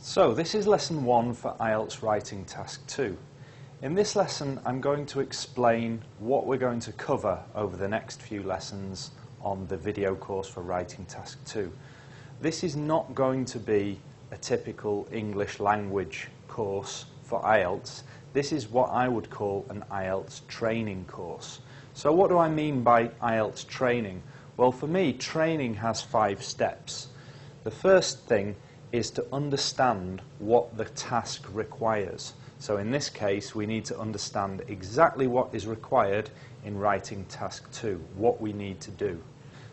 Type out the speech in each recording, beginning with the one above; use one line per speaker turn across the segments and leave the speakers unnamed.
So this is lesson 1 for IELTS Writing Task 2. In this lesson I'm going to explain what we're going to cover over the next few lessons on the video course for Writing Task 2. This is not going to be a typical English language course for IELTS. This is what I would call an IELTS training course. So what do I mean by IELTS training? Well, for me, training has 5 steps. The first thing is to understand what the task requires. So in this case, we need to understand exactly what is required in writing task 2, what we need to do.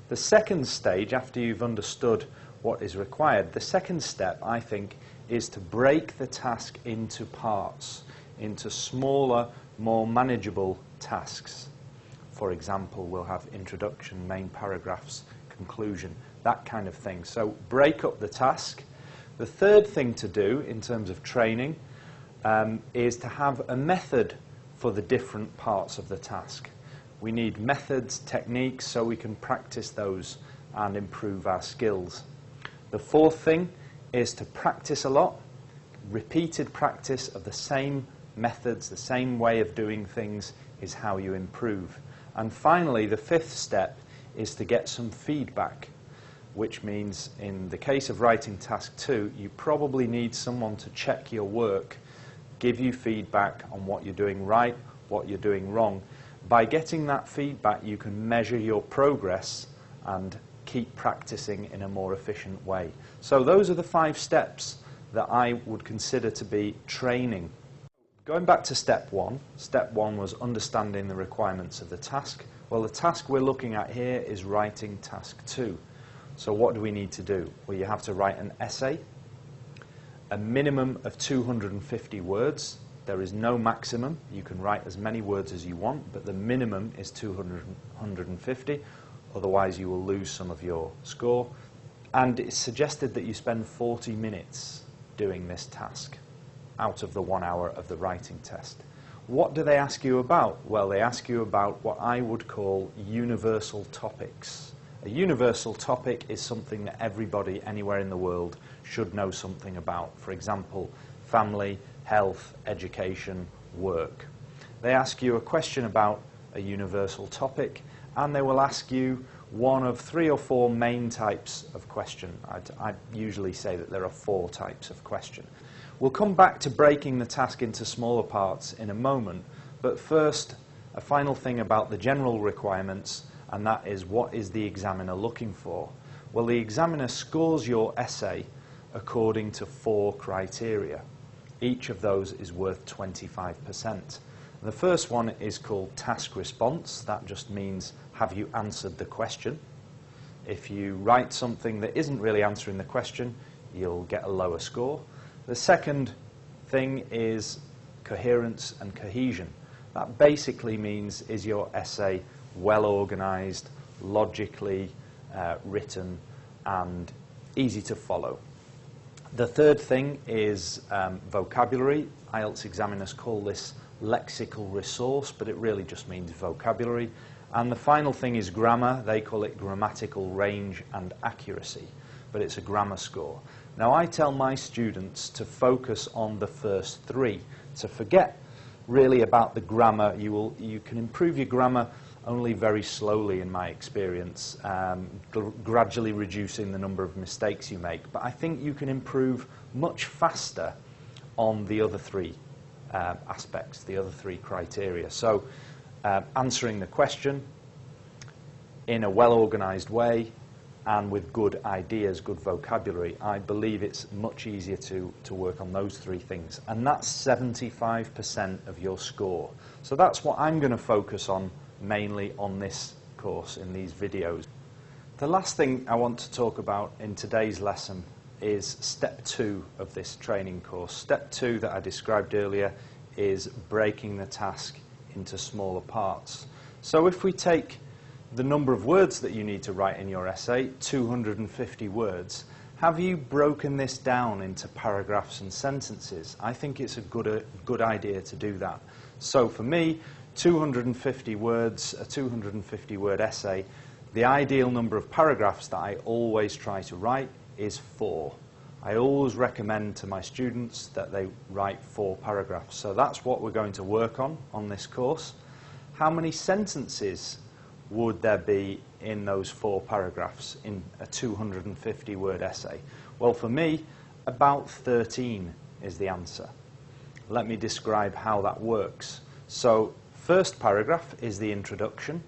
The second stage, after you've understood what is required, the second step, I think, is to break the task into parts, into smaller, more manageable tasks. For example, we'll have introduction, main paragraphs, conclusion, that kind of thing. So break up the task. The third thing to do in terms of training is to have a method for the different parts of the task. We need methods, techniques, so we can practice those and improve our skills. The fourth thing is to practice a lot, repeated practice of the same methods, the same way of doing things is how you improve. And finally, the fifth step is to get some feedback, which means in the case of writing task 2, you probably need someone to check your work, give you feedback on what you're doing right, what you're doing wrong. By getting that feedback, you can measure your progress and keep practicing in a more efficient way. So those are the 5 steps that I would consider to be training. Going back to step 1, step 1 was understanding the requirements of the task. Well, the task we're looking at here is writing task 2. So what do we need to do? Well, you have to write an essay, a minimum of 250 words. There is no maximum. You can write as many words as you want, but the minimum is 250. Otherwise, you will lose some of your score. And it's suggested that you spend 40 minutes doing this task out of the 1 hour of the writing test. What do they ask you about? Well, they ask you about what I would call universal topics. A universal topic is something that everybody anywhere in the world should know something about. For example, family, health, education, work. They ask you a question about a universal topic, and they will ask you one of 3 or 4 main types of question. I usually say that there are 4 types of question. We'll come back to breaking the task into smaller parts in a moment, but first, a final thing about the general requirements, and that is, what is the examiner looking for? Well, the examiner scores your essay according to 4 criteria. Each of those is worth 25%. The first one is called task response. That just means, have you answered the question? If you write something that isn't really answering the question, you'll get a lower score. The second thing is coherence and cohesion. That basically means, is your essay well organized, logically written, and easy to follow. The third thing is vocabulary. IELTS examiners call this lexical resource, but it really just means vocabulary. And the final thing is grammar. They call it grammatical range and accuracy, but it's a grammar score. Now, I tell my students to focus on the first 3, to forget really about the grammar. You can improve your grammar only very slowly, in my experience, gradually reducing the number of mistakes you make. But I think you can improve much faster on the other 3 aspects, the other 3 criteria. So answering the question in a well-organized way and with good ideas, good vocabulary, I believe it's much easier to work on those 3 things. And that's 75% of your score. So that's what I'm going to focus on mainly on this course, in these videos. The last thing I want to talk about in today's lesson is step 2 of this training course. Step 2 that I described earlier is breaking the task into smaller parts. So if we take the number of words that you need to write in your essay, 250 words, have you broken this down into paragraphs and sentences? I think it's a good idea to do that. So for me, 250 words, a 250-word essay, the ideal number of paragraphs that I always try to write is 4. I always recommend to my students that they write 4 paragraphs. So that's what we're going to work on this course. How many sentences would there be in those 4 paragraphs in a 250-word essay? Well, for me, about 13 is the answer. Let me describe how that works. So, first paragraph is the introduction,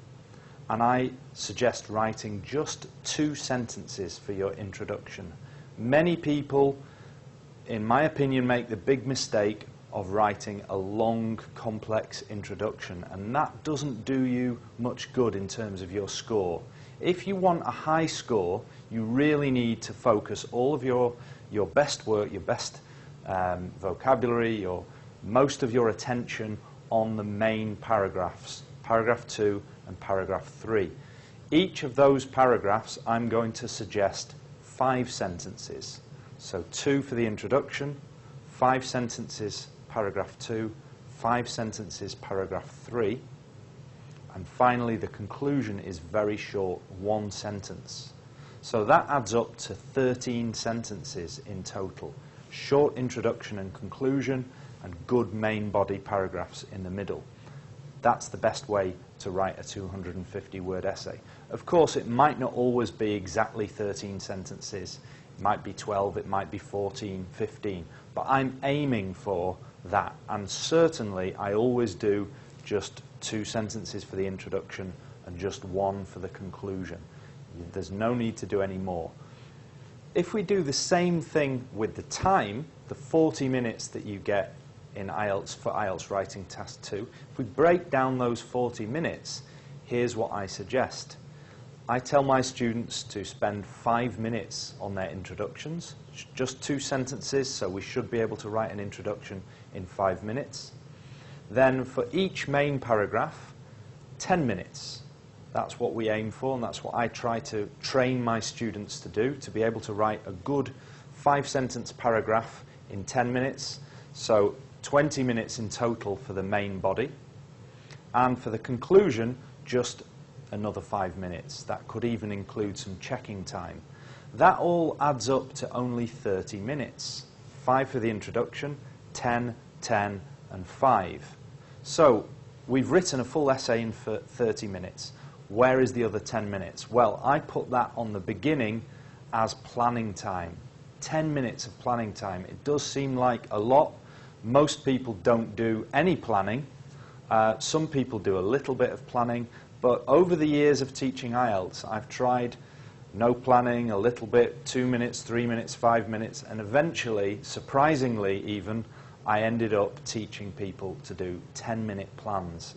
and I suggest writing just 2 sentences for your introduction. Many people, in my opinion, make the big mistake of writing a long, complex introduction, and that doesn't do you much good in terms of your score. If you want a high score, you really need to focus all of your best work, your best vocabulary, most of your attention on the main paragraphs, paragraph 2 and paragraph 3. Each of those paragraphs I'm going to suggest 5 sentences. So 2 for the introduction, 5 sentences paragraph 2, 5 sentences paragraph 3, and finally the conclusion is very short, 1 sentence. So that adds up to 13 sentences in total. Short introduction and conclusion, and good main body paragraphs in the middle. That's the best way to write a 250-word essay. Of course, it might not always be exactly 13 sentences. It might be 12, it might be 14, 15. But I'm aiming for that. And certainly, I always do just 2 sentences for the introduction and just 1 for the conclusion. There's no need to do any more. If we do the same thing with the time, the 40 minutes that you get in IELTS for IELTS Writing Task 2, if we break down those 40 minutes, here's what I suggest. I tell my students to spend 5 minutes on their introductions, just 2 sentences, so we should be able to write an introduction in 5 minutes. Then for each main paragraph, 10 minutes. That's what we aim for, and that's what I try to train my students to do, to be able to write a good 5-sentence paragraph in 10 minutes. So 20 minutes in total for the main body. And for the conclusion, just another 5 minutes. That could even include some checking time. That all adds up to only 30 minutes. 5 for the introduction, 10, 10, and 5. So we've written a full essay in for 30 minutes. Where is the other 10 minutes? Well, I put that on the beginning as planning time. 10 minutes of planning time. It does seem like a lot. Most people don't do any planning. Some people do a little bit of planning, but over the years of teaching IELTS, I've tried no planning, a little bit, 2 minutes, 3 minutes, 5 minutes, and eventually, surprisingly even, I ended up teaching people to do 10-minute plans.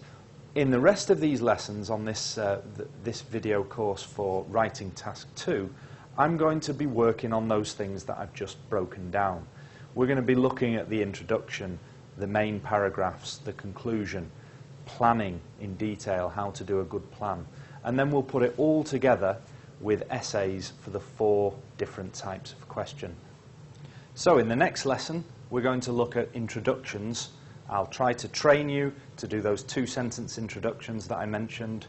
In the rest of these lessons on this video course for Writing Task 2, I'm going to be working on those things that I've just broken down. We're going to be looking at the introduction, the main paragraphs, the conclusion, planning in detail, how to do a good plan. And then we'll put it all together with essays for the 4 different types of question. So in the next lesson, we're going to look at introductions. I'll try to train you to do those 2-sentence introductions that I mentioned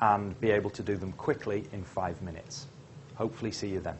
and be able to do them quickly in 5 minutes. Hopefully see you then.